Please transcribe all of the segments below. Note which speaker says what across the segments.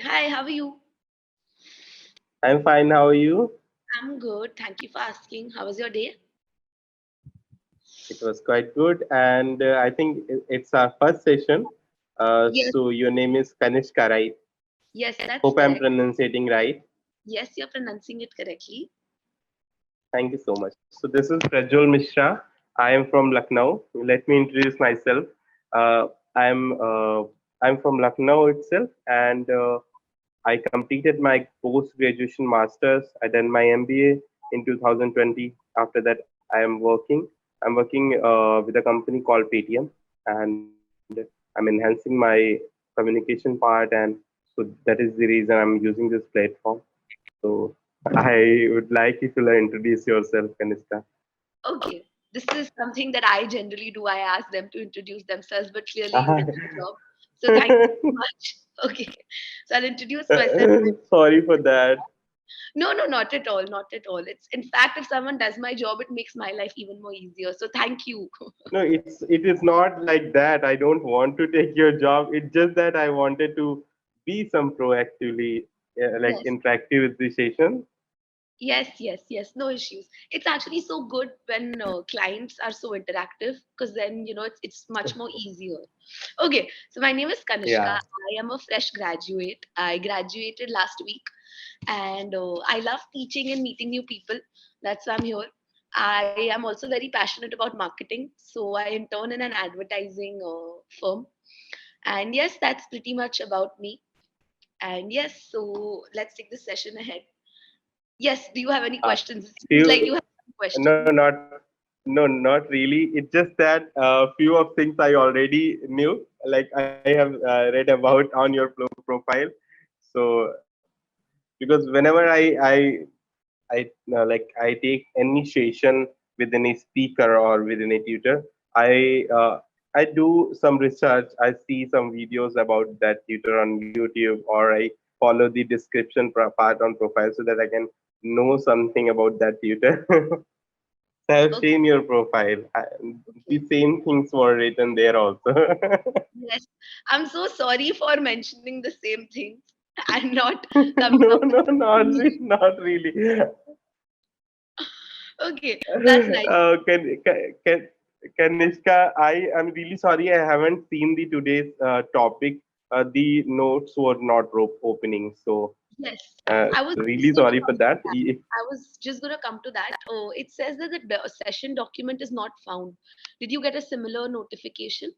Speaker 1: Hi, how are you?
Speaker 2: I'm fine. How are you?
Speaker 1: I'm good. Thank you for asking. How was your day?
Speaker 2: It was quite good, and I think it's our first session.
Speaker 1: Yes,
Speaker 2: So your name is Kanishka, right?
Speaker 1: yes, that's
Speaker 2: Hope I'm
Speaker 1: correct.
Speaker 2: pronouncing right.
Speaker 1: Yes, you're pronouncing it correctly.
Speaker 2: Thank you so much. So this is Prajwal Mishra. I am from Lucknow. Let me introduce myself. Uh, I'm uh, I'm from Lucknow itself, and I completed my post-graduation masters. I done my MBA in 2020. After that, I am working. I'm working with a company called Paytm, and I'm enhancing my communication part, and so that is the reason I'm using this platform. So I would like you to introduce yourself, Kanishka.
Speaker 1: Okay, this is something that I generally do. I ask them to introduce themselves, but clearly you did your job. So thank you so much. Okay, so I'll introduce myself.
Speaker 2: Sorry for that.
Speaker 1: No, no, not at all, not at all. It's in fact, if someone does my job, it makes my life even more easier. So thank you.
Speaker 2: No, it is not like that. I don't want to take your job. It's just that I wanted to be some proactively like
Speaker 1: Yes.
Speaker 2: interactive with the session.
Speaker 1: Yes, yes, yes, no issues. It's actually so good when clients are so interactive because then it's much more easier. Okay, so my name is Kanishka.
Speaker 2: Yeah.
Speaker 1: I am a fresh graduate. I graduated last week, and I love teaching and meeting new people. That's why I'm here. I am also very passionate about marketing, so I intern in an advertising firm. And yes, that's pretty much about me. And yes, so let's take this session ahead. Yes, do you have any
Speaker 2: Uh,
Speaker 1: questions? It seems like you
Speaker 2: few
Speaker 1: have some
Speaker 2: no,
Speaker 1: questions.
Speaker 2: not really. It's just that few of things I already knew. Like I have read about on your profile. So because whenever I take initiation with any speaker or with any tutor. I do some research. I see some videos about that tutor on YouTube, or I follow the description part on profile so that I can know something about that tutor. I have
Speaker 1: Okay,
Speaker 2: seen your profile. The
Speaker 1: okay.
Speaker 2: same things were written there also.
Speaker 1: Yes. I'm so sorry for mentioning the same things and not coming
Speaker 2: No,
Speaker 1: up with
Speaker 2: no, not
Speaker 1: something
Speaker 2: really, not really.
Speaker 1: new. Okay, that's nice.
Speaker 2: Can Kanishka, I am really sorry I haven't seen the today's topic. The notes were not opening, so
Speaker 1: Yes. I was
Speaker 2: really
Speaker 1: just going to
Speaker 2: sorry for
Speaker 1: come to
Speaker 2: that.
Speaker 1: that. I was just going to come to that. Oh, it says that the session document is not found. Did you get a similar notification?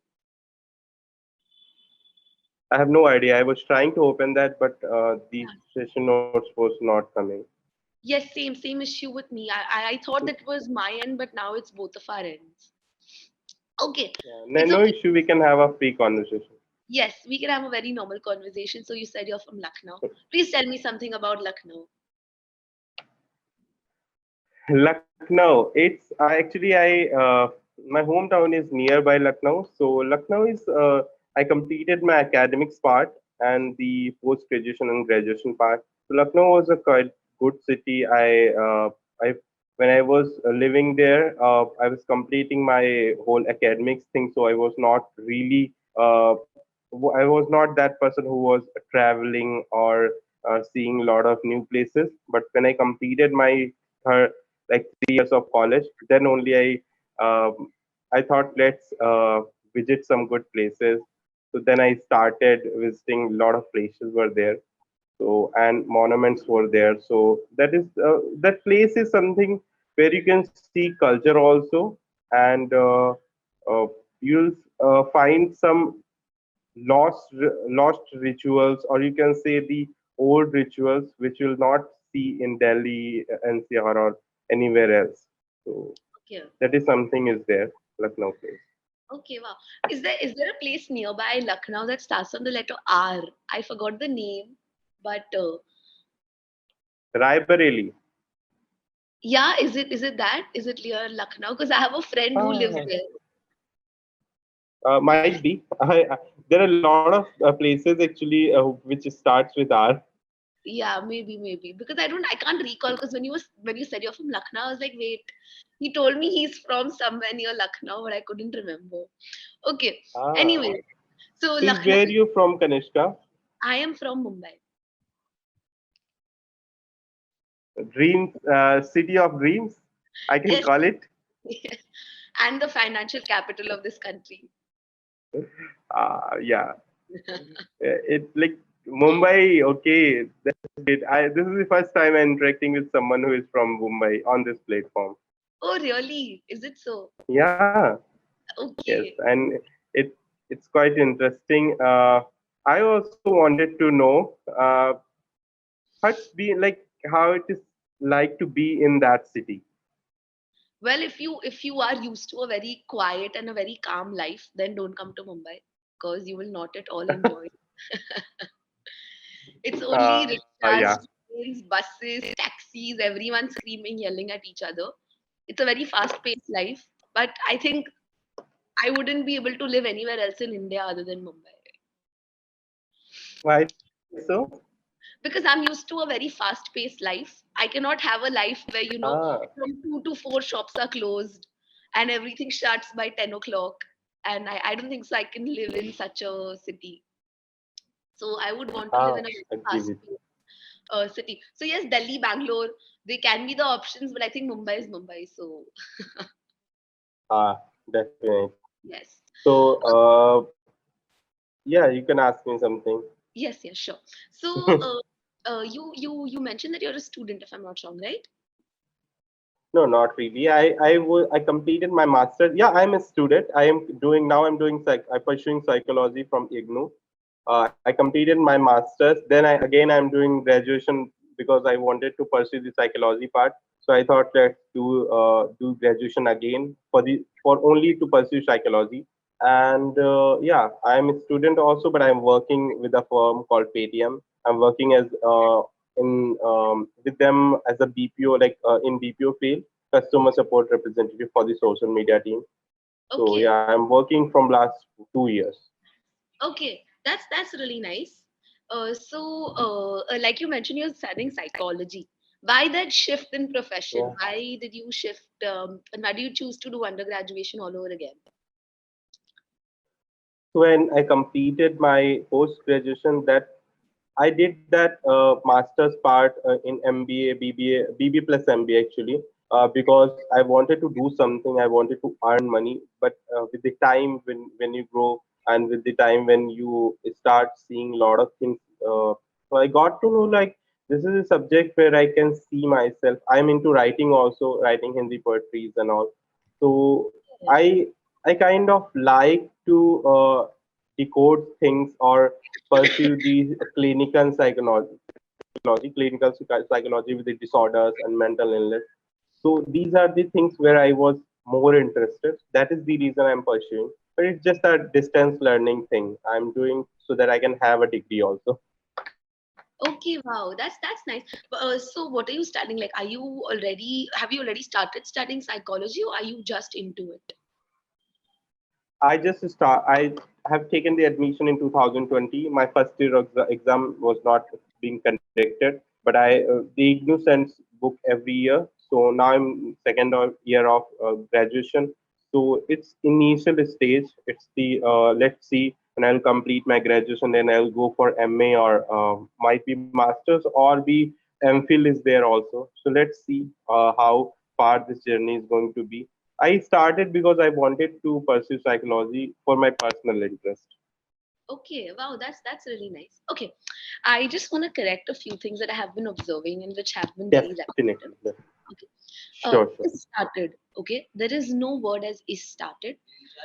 Speaker 2: I have no idea. I was trying to open that, but the
Speaker 1: Yeah.
Speaker 2: session notes was not coming.
Speaker 1: Yes, same issue with me. I thought that was my end, but now it's both of our ends. Okay,
Speaker 2: Yeah,
Speaker 1: it's
Speaker 2: no
Speaker 1: okay.
Speaker 2: issue. We can have a free conversation.
Speaker 1: Yes, we can have a very normal conversation. So you said you're from Lucknow. Please tell me something about Lucknow.
Speaker 2: Lucknow. It's I my hometown is nearby Lucknow. So Lucknow is I completed my academics part and the post graduation and graduation part. So Lucknow was a quite good city. I when I was living there, I was completing my whole academics thing. So I was not really I was not that person who was traveling or seeing a lot of new places. But when I completed my like 3 years of college. Then only I thought let's visit some good places. So then I started visiting. A lot of places were there. So and monuments were there. So that place is something where you can see culture also, and uh, you'll find some lost rituals, or you can say the old rituals which you'll not see in Delhi, NCR, or anywhere else. So
Speaker 1: Okay.
Speaker 2: that is something is there, Lucknow place.
Speaker 1: Okay, wow. Is there a place nearby Lucknow that starts on the letter R? I forgot the name, but
Speaker 2: Raebareli.
Speaker 1: yeah, is it that? Is it near Lucknow? Because I have a friend who lives
Speaker 2: Ah,
Speaker 1: there.
Speaker 2: might be. There are a lot of places actually which starts with R.
Speaker 1: Yeah, maybe. Because I can't recall. Because when you said you're from Lucknow, I was like, wait. He told me he's from somewhere near Lucknow, but I couldn't remember. Okay.
Speaker 2: Ah.
Speaker 1: Anyway, so
Speaker 2: So is
Speaker 1: Lucknow.
Speaker 2: where you from, Kanishka?
Speaker 1: I am from Mumbai.
Speaker 2: Dreams, city of dreams, I can
Speaker 1: Yes.
Speaker 2: call it.
Speaker 1: And the financial capital of this country.
Speaker 2: Yeah, it's like Mumbai. Okay, that's it. This is the first time I'm interacting with someone who is from Mumbai on this platform.
Speaker 1: Oh, really? Is it so?
Speaker 2: Yeah, yes,
Speaker 1: Okay.
Speaker 2: and it's quite interesting. I also wanted to know how it's been like, how it is like to be in that city.
Speaker 1: Well, if you are used to a very quiet and a very calm life, then don't come to Mumbai because you will not at all enjoy. It's only
Speaker 2: Yeah,
Speaker 1: rickshaws, trains, buses, taxis, everyone screaming, yelling at each other. It's a very fast-paced life, but I think I wouldn't be able to live anywhere else in India other than Mumbai
Speaker 2: why so?
Speaker 1: because I'm used to a very fast-paced life. I cannot have a life where
Speaker 2: Ah,
Speaker 1: from 2 to 4 shops are closed and everything shuts by 10 o'clock. And I don't think so. I can live in such a city. So I would want to live
Speaker 2: ah,
Speaker 1: in a very
Speaker 2: agree with you.
Speaker 1: fast-paced city. So yes, Delhi, Bangalore, they can be the options, but I think Mumbai is Mumbai. So
Speaker 2: Ah, definitely.
Speaker 1: yes,
Speaker 2: So, yeah, you can ask me something.
Speaker 1: yes, sure. So you mentioned that you're a student, if I'm not wrong, right?
Speaker 2: No, not really. I completed my master. Yeah, I'm a student. I am doing now. I'm doing I'm pursuing psychology from IGNU. I completed my masters. Then I'm doing graduation because I wanted to pursue the psychology part. So I thought, let's do graduation again for only to pursue psychology. And yeah, I'm a student also, but I'm working with a firm called Paytm. I'm working as in with them as a BPO, like in BPO field, customer support representative for the social media team. So yeah,
Speaker 1: Okay,
Speaker 2: I'm working from last 2 years.
Speaker 1: okay, that's really nice. Like you mentioned, you're studying psychology. Why that shift in profession?
Speaker 2: Yeah.
Speaker 1: Why did you shift? And why do you choose to do undergraduation all over again?
Speaker 2: When I completed my post graduation, that I did that master's part in MBA, BBA, BB plus MBA actually, because I wanted to do something. I wanted to earn money, but with the time when you grow and with the time when you start seeing a lot of things, so I got to know like this is a subject where I can see myself. I'm into writing also, writing Hindi poetries and all. So I I kind of like to decode things or pursue the clinical psychology with the disorders and mental illness. So these are the things where I was more interested. That is the reason I'm pursuing. But it's just a distance learning thing I'm doing so that I can have a degree also.
Speaker 1: Okay, wow, that's nice. So, what are you studying? Like, have you already started studying psychology, or are you just into it?
Speaker 2: I have taken the admission in 2020. My first year exam was not being conducted, but the IGNU sends book every year. So now I'm second year of graduation. So it's initial stage. It's the let's see, and I'll complete my graduation. Then I'll go for MA or might be masters or be MPhil is there also. So let's see how far this journey is going to be. I started because I wanted to pursue psychology for my personal interest.
Speaker 1: Okay, wow, that's really nice. Okay, I just want to correct a few things that I have been observing and which have been very repetitive.
Speaker 2: Definitely.
Speaker 1: Okay,
Speaker 2: Sure, sure.
Speaker 1: is started. Okay, there is no word as is started.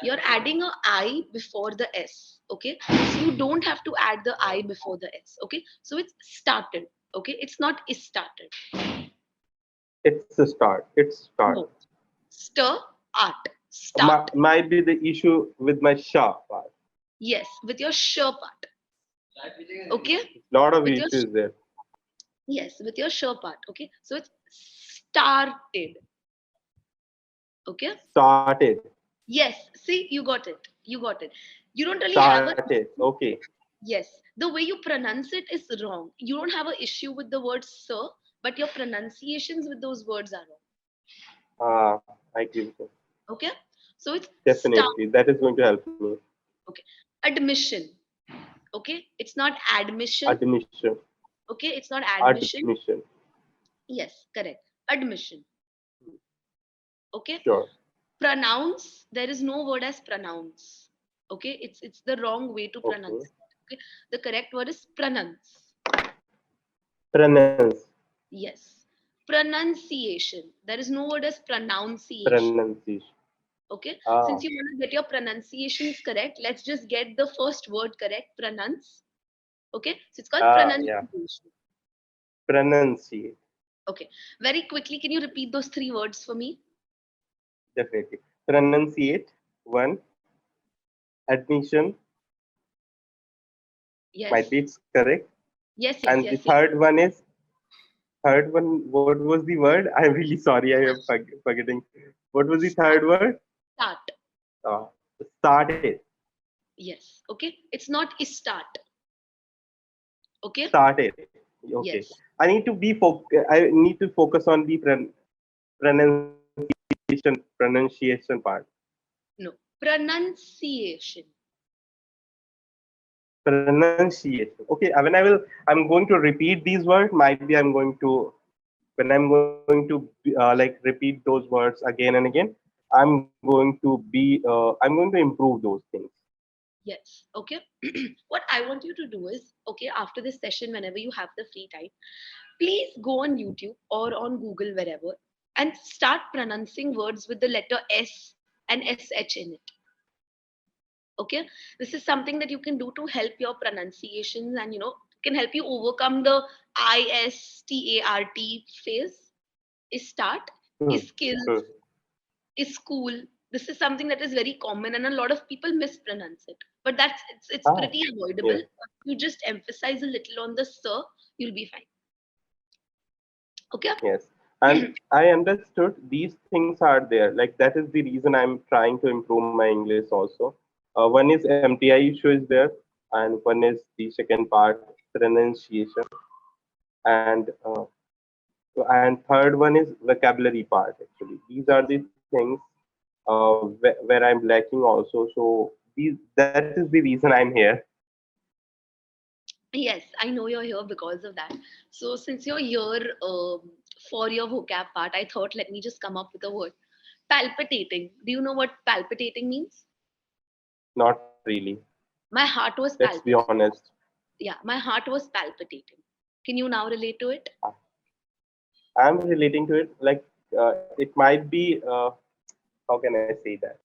Speaker 1: You're adding a I before the S. Okay, so you don't have to add the I before the S. Okay, so it's started. Okay, it's not is started.
Speaker 2: It's a start. It's start.
Speaker 1: No, stir art start.
Speaker 2: Might be the issue with my sharp part.
Speaker 1: Yes, with your sure part. Okay,
Speaker 2: Lot of
Speaker 1: with your
Speaker 2: issues there.
Speaker 1: yes, with your sure part. Okay, so it's started. Okay,
Speaker 2: Started.
Speaker 1: yes, see, you got it. You got it. You don't really have a
Speaker 2: Started. Okay.
Speaker 1: yes. The way you pronounce it is wrong. You don't have an issue with the word sir, but your pronunciations with those words are wrong.
Speaker 2: I agree with you.
Speaker 1: Okay, so it's start.
Speaker 2: Definitely. That is going to help me.
Speaker 1: Okay, admission. Okay, it's not admission.
Speaker 2: Admission.
Speaker 1: Okay, it's not admission.
Speaker 2: Admission.
Speaker 1: Yes, correct. Admission. Okay.
Speaker 2: Sure.
Speaker 1: Pronounce. There is no word as pronounce. Okay. It's the wrong way to
Speaker 2: Okay.
Speaker 1: pronounce it. Okay. The correct word is pronounce.
Speaker 2: Pronounce.
Speaker 1: Yes. Pronunciation. There is no word as pronunciation.
Speaker 2: Pronunciation.
Speaker 1: Okay.
Speaker 2: Ah,
Speaker 1: Since you want to get your pronunciations correct, let's just get the first word correct. Pronounce. Okay. So it's called
Speaker 2: yeah.
Speaker 1: pronunciation.
Speaker 2: Pronunciate.
Speaker 1: Okay. Very quickly, can you repeat those three words for me?
Speaker 2: Definitely. Pronunciate. One. Admission. Might
Speaker 1: Yes.
Speaker 2: be it's correct.
Speaker 1: Yes, yes,
Speaker 2: And the
Speaker 1: yes, yes.
Speaker 2: third one. What was the word? I'm really sorry. I am forgetting. What was the third word?
Speaker 1: Start.
Speaker 2: Uh, Started.
Speaker 1: Yes. Okay. It's not start. Okay.
Speaker 2: Started. Okay.
Speaker 1: Yes.
Speaker 2: I need to focus on the pronunciation part.
Speaker 1: No. Pronunciation.
Speaker 2: Pronunciation. Okay. I'm going to repeat these words. Might be I'm going to when I'm going to repeat those words again and again. I'm going to improve those things.
Speaker 1: Yes. Okay. What I want you to do is, okay, after this session, whenever you have the free time, please go on YouTube or on Google, wherever, and start pronouncing words with the letter S and SH in it. Okay. This is something that you can do to help your pronunciations and, can help you overcome the ISTART phase. Is start,
Speaker 2: Hmm.
Speaker 1: is skills,
Speaker 2: Hmm.
Speaker 1: is school. This is something that is very common and a lot of people mispronounce it. But it's
Speaker 2: Ah,
Speaker 1: pretty avoidable.
Speaker 2: yes,
Speaker 1: You just emphasize a little on the sir, you'll be fine. Okay?
Speaker 2: yes. And I understood these things are there. Like that is the reason I'm trying to improve my English also. One is MTI issue is there, and one is the second part pronunciation, and third one is vocabulary part. Actually, these are the things where I'm lacking also. So that is the reason I'm here.
Speaker 1: Yes, I know you're here because of that. So since you're here for your vocab part, I thought let me just come up with a word. Palpitating. Do you know what palpitating means?
Speaker 2: Not really.
Speaker 1: My heart was
Speaker 2: Let's be
Speaker 1: palpitating.
Speaker 2: honest.
Speaker 1: Yeah, my heart was palpitating. Can you now relate to it?
Speaker 2: I'm relating to it like it might be. How can I say that?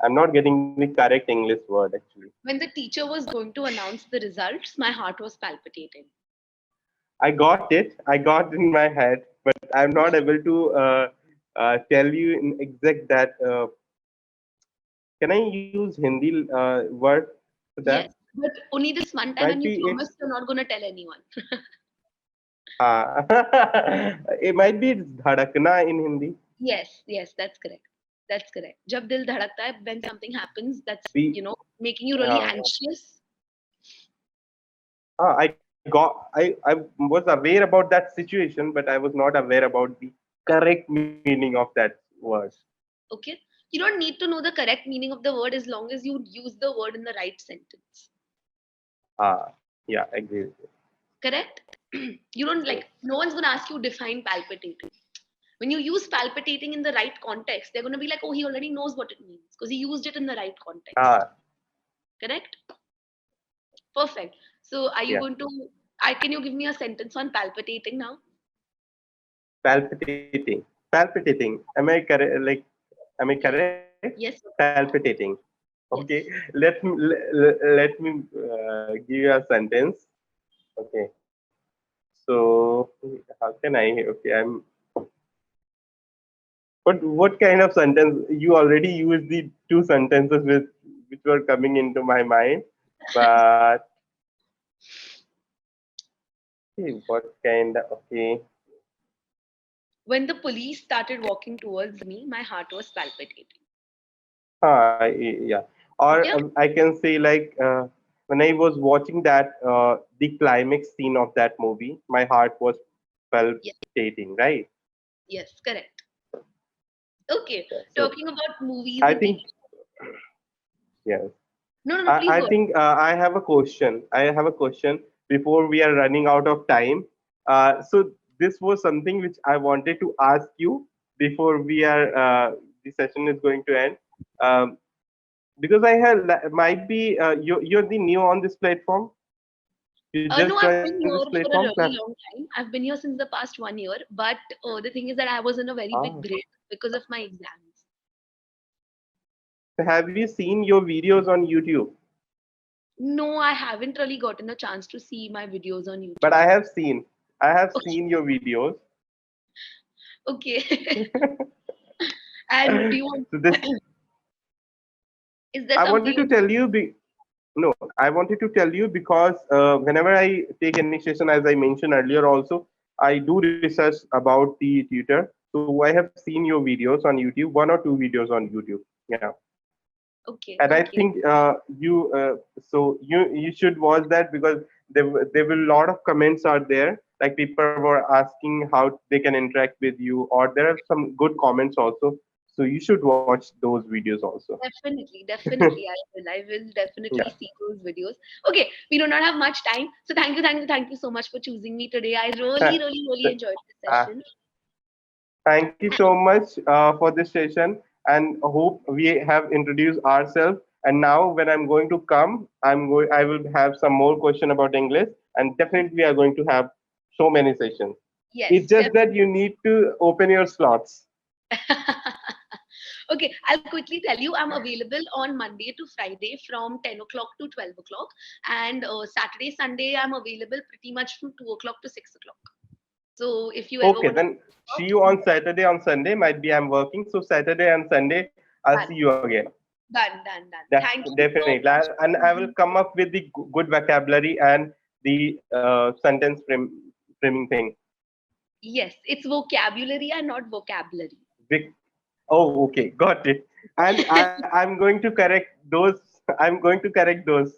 Speaker 2: I'm not getting the correct English word actually.
Speaker 1: When the teacher was going to announce the results, my heart was palpitating.
Speaker 2: I got it. I got in my head, but I'm not able to tell you in exact that. Can I use Hindi word for that?
Speaker 1: Yes, but only this one time,
Speaker 2: Might
Speaker 1: and you
Speaker 2: be it's.
Speaker 1: promised you're not going to tell anyone.
Speaker 2: It might be it's dhadakna in Hindi.
Speaker 1: Yes, yes, that's correct. That's correct. Jab dil dhadakta hai, when something happens that's,
Speaker 2: The
Speaker 1: making you really anxious.
Speaker 2: I was aware about that situation, but I was not aware about the correct meaning of that word.
Speaker 1: Okay. You don't need to know the correct meaning of the word as long as you use the word in the right sentence.
Speaker 2: Yeah, agree with you.
Speaker 1: Correct? You don't
Speaker 2: Yes.
Speaker 1: like, no one's going to ask you define palpitating. When you use palpitating in the right context, they're going to be like, oh, he already knows what it means because he used it in the right context.
Speaker 2: Ah,
Speaker 1: Correct? Perfect. So, are you
Speaker 2: yeah.
Speaker 1: going to? I Can you give me a sentence on palpitating now?
Speaker 2: Palpitating. Palpitating. Am I correct? Like, am I
Speaker 1: Yes.
Speaker 2: correct?
Speaker 1: Yes.
Speaker 2: Palpitating. Okay.
Speaker 1: Yes.
Speaker 2: Let me give you a sentence. Okay. So how can I? Okay. What kind of sentence? You already used the two sentences which were coming into my mind, but okay, what kind? Okay.
Speaker 1: When the police started walking towards me, my heart was palpitating.
Speaker 2: Yeah. Or
Speaker 1: Okay.
Speaker 2: I can say like when I was watching that the climax scene of that movie, my heart was
Speaker 1: Yes.
Speaker 2: palpitating, right?
Speaker 1: Yes. Correct. Okay.
Speaker 2: Yeah, so
Speaker 1: Talking about movies
Speaker 2: I
Speaker 1: and TV.
Speaker 2: think yes.
Speaker 1: No, no, no. Please
Speaker 2: I
Speaker 1: go ahead.
Speaker 2: think I have a question. I have a question before we are running out of time. So this was something which I wanted to ask you before the session is going to end. Um, because I have might be you're the new on this platform. You just
Speaker 1: No, I've
Speaker 2: joined
Speaker 1: been
Speaker 2: this
Speaker 1: here
Speaker 2: platform,
Speaker 1: for a really long time. I've been here since the past 1 year, but the thing is that I was in a very
Speaker 2: Ah.
Speaker 1: big break because of my exams.
Speaker 2: So have you seen your videos on YouTube?
Speaker 1: No, I haven't really gotten a chance to see my videos on
Speaker 2: But
Speaker 1: YouTube.
Speaker 2: I have seen your videos.
Speaker 1: Okay. And do you want,
Speaker 2: So this
Speaker 1: is there
Speaker 2: I
Speaker 1: something
Speaker 2: wanted to
Speaker 1: you,
Speaker 2: tell you. No, I wanted to tell you because whenever I take any session, as I mentioned earlier, also I do research about the tutor. So I have seen your videos on YouTube, one or two videos on YouTube. Yeah,
Speaker 1: okay,
Speaker 2: and I
Speaker 1: okay.
Speaker 2: think you should watch that because there will a lot of comments are there. Like people were asking how they can interact with you, or there are some good comments also. So you should watch those videos also.
Speaker 1: Definitely, definitely. I will. I will
Speaker 2: Yeah.
Speaker 1: definitely see those videos. Okay, we do not have much time. So thank you, thank you, thank you so much for choosing me today. I really,
Speaker 2: Th-
Speaker 1: really, really
Speaker 2: th-
Speaker 1: enjoyed this
Speaker 2: uh,
Speaker 1: session.
Speaker 2: Thank you so much for this session, and hope we have introduced ourselves. And now, when I'm going to come, I will have some more question about English, and definitely we are going to have so many sessions. It's
Speaker 1: Yes,
Speaker 2: just that you
Speaker 1: definitely.
Speaker 2: need to open your slots.
Speaker 1: Okay, I'll quickly tell you I'm available on Monday to Friday from 10 o'clock to 12 o'clock. And Saturday, Sunday, I'm available pretty much from 2 o'clock to 6 o'clock. So if you ever
Speaker 2: Okay,
Speaker 1: want to
Speaker 2: then see
Speaker 1: talk,
Speaker 2: you on Saturday, on Sunday. Might be I'm working, so Saturday and Sunday I'll see
Speaker 1: done,
Speaker 2: you again.
Speaker 1: done, done, done. Thank you so
Speaker 2: Definitely,
Speaker 1: much for
Speaker 2: and I will
Speaker 1: choosing.
Speaker 2: come up with the good vocabulary and the framing thing.
Speaker 1: Yes, it's vocabulary and not vocabulary.
Speaker 2: Vic- Oh, okay, got it. And I'm going to correct those. I'm going to correct those.